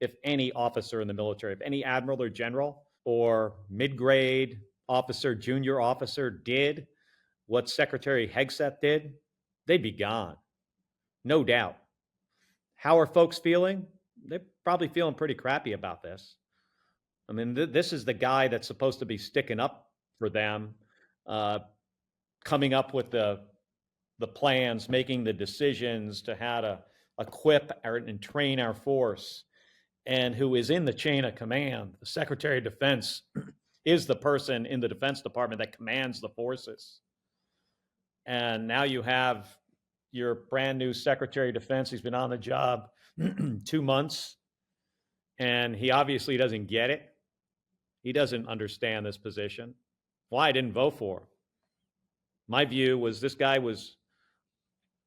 if any officer in the military, if any admiral or general or mid-grade officer, junior officer did what Secretary Hegseth did, they'd be gone. No doubt. How are folks feeling? They're probably feeling pretty crappy about this. I mean, this is the guy that's supposed to be sticking up for them, coming up with the plans, making the decisions to how to equip and train our force, and who is in the chain of command. The Secretary of Defense is the person in the Defense Department that commands the forces. And now you have your brand new Secretary of Defense. He's been on the job 2 months, and he obviously doesn't get it. He doesn't understand this position. Why I didn't vote for him. My view was this guy was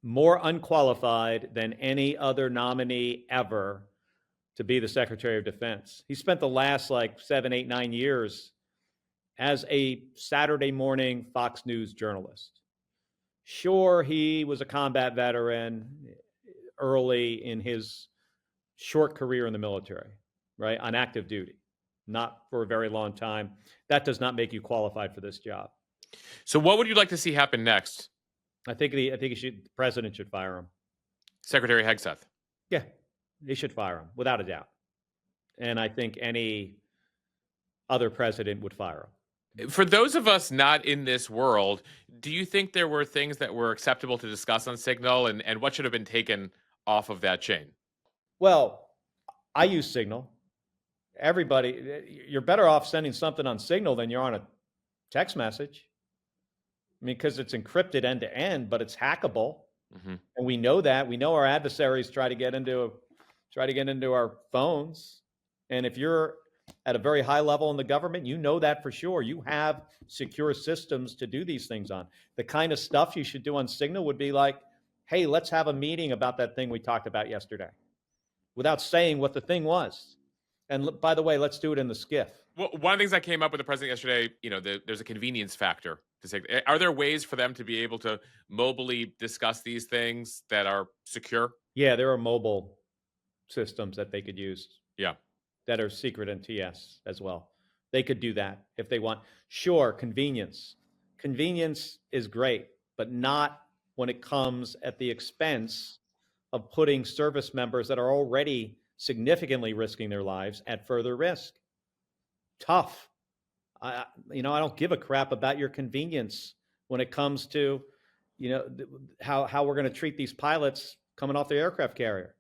more unqualified than any other nominee ever to be the Secretary of Defense. He spent the last 7, 8, 9 years as a Saturday morning Fox News journalist. Sure, he was a combat veteran early in his short career in the military, right, on active duty, not for a very long time. That does not make you qualified for this job. So what would you like to see happen next? I think the president should fire him. Secretary Hegseth. Yeah, he should fire him, without a doubt. And I think any other president would fire him. For those of us not in this world, do you think there were things that were acceptable to discuss on Signal, and what should have been taken off of that chain? Well, I use Signal. Everybody, you're better off sending something on Signal than you're on a text message. I mean, because it's encrypted end to end, but it's hackable. Mm-hmm. And we know that. We know our adversaries try to get into our phones. And if you're at a very high level in the government, you know that for sure. You have secure systems to do these things on. The kind of stuff you should do on Signal would be like, hey, let's have a meeting about that thing we talked about yesterday, without saying what the thing was. And by the way, let's do it in the skiff. Well, one of the things that came up with the president yesterday, there's a convenience factor to say. Are there ways for them to be able to mobily discuss these things that are secure? Yeah, there are mobile systems that they could use. Yeah. That are secret and TS as well. They could do that if they want. Sure, convenience. Convenience is great, but not when it comes at the expense of putting service members that are already significantly risking their lives at further risk. Tough. I don't give a crap about your convenience when it comes to, how we're going to treat these pilots coming off the aircraft carrier.